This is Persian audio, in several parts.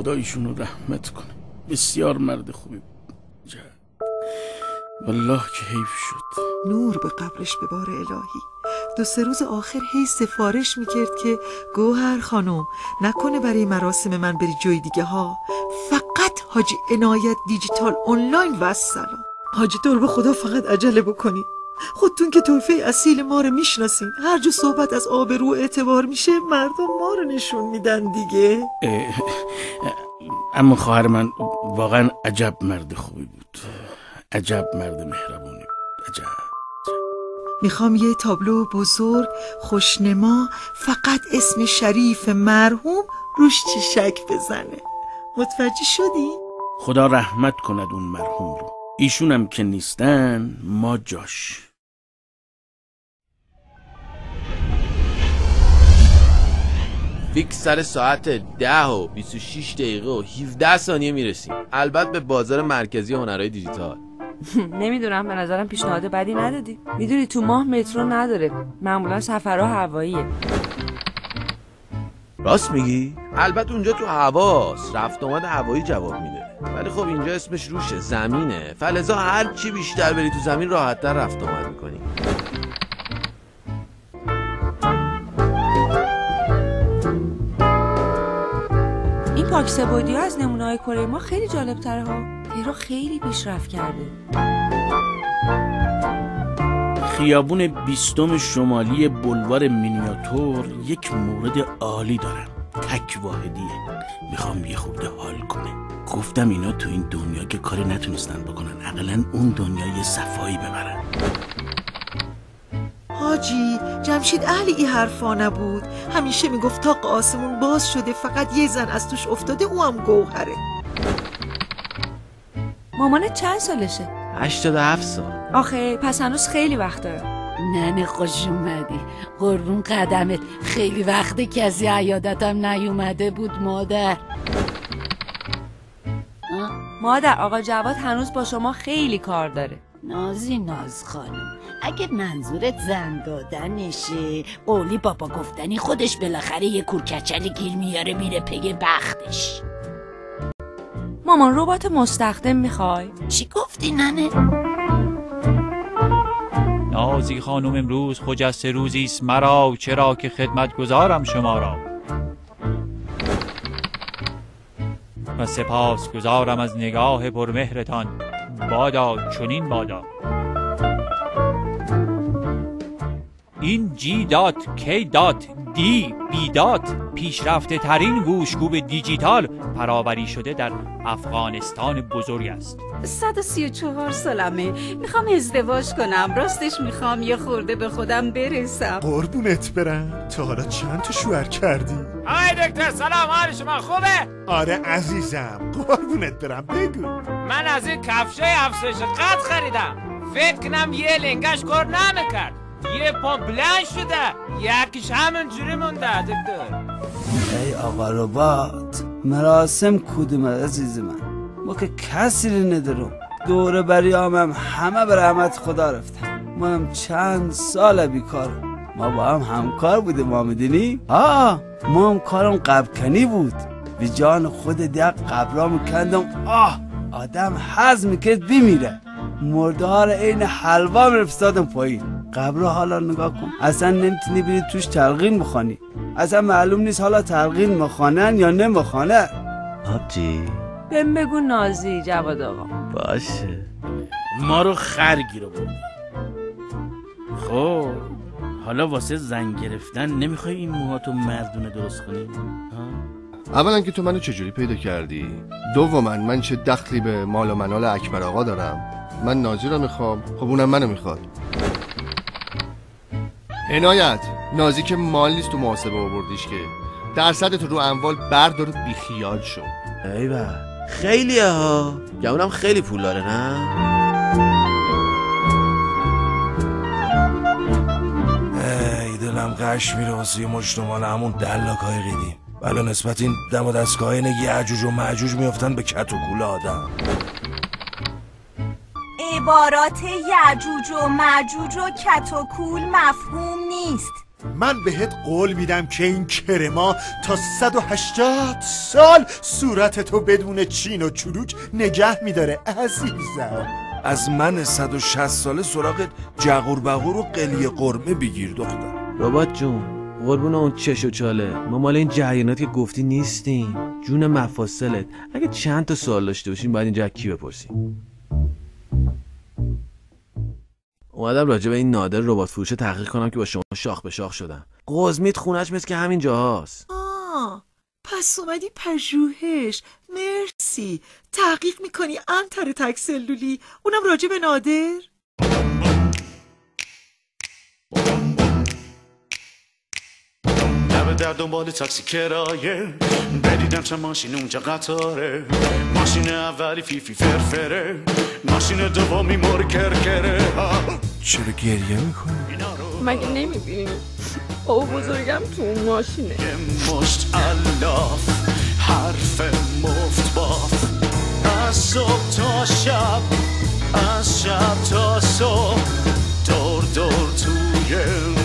خدا ایشونو رحمت کنه. بسیار مرد خوبی بود. والله که حیف شد. نور به قبرش ببار الهی. 2-3 روز آخر هی سفارش میکرد که گوهر خانم نکنه برای مراسم من بری جای دیگه ها، فقط حاجی عنایت دیجیتال آنلاین و السلام. حاجی دور به خدا فقط عجله بکنی، خودتون که طایفه اصیل ما رو میشناسین، هر جا صحبت از آبرو اعتبار میشه مردم ما رو نشون میدن دیگه. اما خواهر من واقعا عجب مرد خوبی بود، عجب مرد مهربونی بود، عجب. میخوام یه تابلو بزرگ خوشنما فقط اسم شریف مرحوم روش چشک بزنه. متوجه شدی؟ خدا رحمت کند اون مرحوم رو. ایشونم که نیستن ما جاش. فیکس سر ساعت 10:26 میرسیم. البته به بازار مرکزی هنرهای دیجیتال. نمیدونم، به نظرم پیشنهاد بدی ندادی. میدونی تو ماه مترو نداره، معمولا سفرها هواییه. راست میگی؟ البته اونجا تو هواست، رفت آمد هوایی جواب میده. ولی خب اینجا اسمش روشه، زمینه. فلزا هر چی بیشتر بری تو زمین راحت‌تر رفت آمد میکنی. این پاکسه بودی از نمونه‌های کره ما خیلی جالب تره ها. تهران خیلی پیشرفت کرده. خیابون 20 شمالی بلوار مینیاتور یک مورد عالی دارن، تک واحدیه. میخوام یه خورده حال کنه. گفتم اینا تو این دنیا که کاری نتونستن بکنن، حداقل اون دنیا یه صفایی ببرن. حاجی جمشید اهل این حرفا نبود، همیشه میگفت تا آسمون باز شده فقط یه زن از توش افتاده، او هم گوهره. مامانت چند سالشه؟ 87 سال. آخه پس هنوز خیلی وقت داره. ننه خوش اومدی، قربون قدمت. خیلی وقته کسی عیادتم نیومده بود مادر. مادر آقا جواد هنوز با شما خیلی کار داره. نازی ناز خانم، اگه منظورت زن دادنشه، قولی بابا گفتنی خودش بالاخره یه کورکچلی گیر میاره میره پی بختش. مامان ربات مستخدم میخوای؟ چی گفتی ننه؟ نازی خانم امروز خجسته روزیست مرا، چرا که خدمت گذارم شما را و سپاس گذارم از نگاه پرمهرتان. بادا چنین بادا. این جی دات کی دات دی بی دات پیشرفته ترین گوشگوب دیجیتال پراوری شده در افغانستان بزرگ است. 134 سالمه، میخوام ازدواج کنم. راستش میخوام یه خورده به خودم برسم. قربونت برم. تا حالا چند تا شوهر کردی؟ آقای دکتر سلام، حال شما خوبه؟ آره عزیزم، قربونت برم. بگو. من از این کفشه افزایش قد خریدم، فکر کنم یه لنگش کار نمیکرد، یه پا بلند شده، یکیش همینجوری مونده. دکتر ای آقا ربات، مراسم کدومه عزیز من؟ ما که کسی رو ندارم. دوره بریامم همه به رحمت خدا رفتن. ما هم چند سال بیکارم. ما با هم همکار بودیم، ما میدونی؟ ما هم کارم قبکنی بود. به جان خود دیگه قبرامو کندم. آدم حزم میکرد بمیره. مردار این حلوا میرفتادم پایین. قبر حالا نگاه کن، اصلا نمیتونی بری توش تلقین بخوانی. اصلا معلوم نیست حالا تلقین میخوانن یا نمیخوانن. آبجی بهم بگو نازی جواد آقا. باشه. ما رو خرگی رو بود. خب حالا واسه زن گرفتن نمیخوای این موهاتو مردونه درست کنی؟ اولا که تو منو چجوری پیدا کردی؟ دوما من چه دخلی به مال و منال اکبر آقا دارم؟ من نازی رو میخوام، خب اونم منو میخواد. عنایت، نازی که مال نیست تو محاسبه آوردیش که. درصد تو رو اموال بردار و بیخیال شو. ایوه خیلیه ها، یا اونم خیلی پول داره نه؟ ای دلم قش میره واسه یه مجتمال همون دلاکای قدیم. بلا نسبت این دم و دستگاه این یعجوج و معجوج میافتن به کت و کول آدم. عبارات یعجوج و معجوج و کت و کول مفهوم نیست. من بهت قول میدم که این کرما تا 180 سال صورتتو بدون چین و چروک نگه میداره عزیزم. از من 160 ساله سراغت جغور بغور و قلیه قرمه بگیر دختر. ربات جون قربون اون چش و چاله، ما مال این جریانات که گفتی نیستیم. جون مفاصلت، اگه چند تا سوال داشته باشیم باید اینجا کی بپرسیم. اومدم راجع به این نادر ربات فروشه تحقیق کنم که با شما شاخ به شاخ شدم. قزمیت خونش مثل که همین جاهاست. پس اومدی پژوهش. مرسی. تحقیق میکنی انتر تک سلولی، اونم راجع به نادر؟ در دنبال تاکسی کرایه بدیدم چند ماشین اونجا قطاره. ماشین اولی فیفی فرفره، ماشین دومی مور کرکره. چرا گریه میکنی؟ مگه نمیبینی او بزرگم تو اون ماشینه؟ یه مشت الاف حرف مفت باف، از صبح تا شب، از شب تا صبح، دور دور توی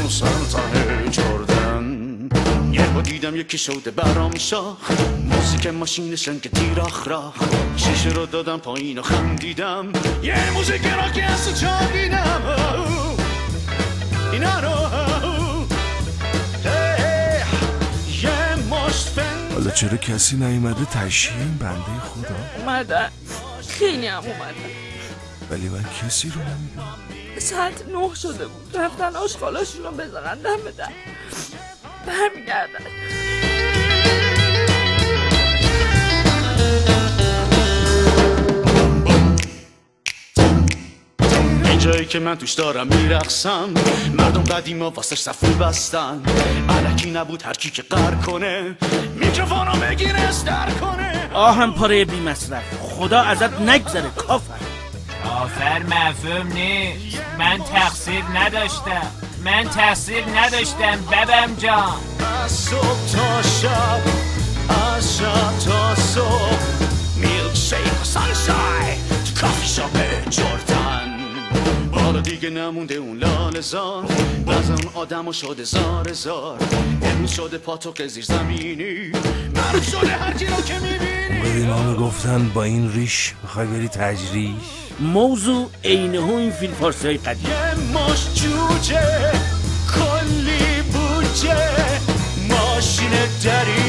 سرطان جردن. یه با دیدم یکی شده برام شاخ، موزیک ماشین شنگ تیراخ راخ، شیشه رو دادم پایین و خندیدم. یه موزیک راکی از تو چاقیدم اینا رو. یه مشت فن. حالا چرا کسی نیومده تشییع این بنده خدا؟ اومدن، خیلی هم اومدن، ولی من کسی رو نمیدونم. ساعت 9 شده بود، رفتن آشغالاشون رو بذارن دم در، برمیگردن. جایی که من توش دارم میرقصم، مردم قدیما واسش صفو بستن. الکی نبود هر کی که قر کنه میکروفونو بگیره استر کنه. آهم پاره بی مصرف، خدا ازت نگذره کافر. کافر مفهوم نیست. من تقصیر نداشتم ببم جان. از صبح تا شب، از شب تا صبح، میلک شیک و سانشای تو کافی شاپ جردن. حالا دیگه نمونده اون لال زار، بعض اون آدمو شده زار زار. امروز شده پاتوق زیر زمینی، معروف شده هر کی رو که میبینی. بدینامه گفتن با این ریش بخوای بری تجریش. موضوع اینه این فیلم فارسی های قدیم. یه ماش جوجه کلی بوجه، ماشین دری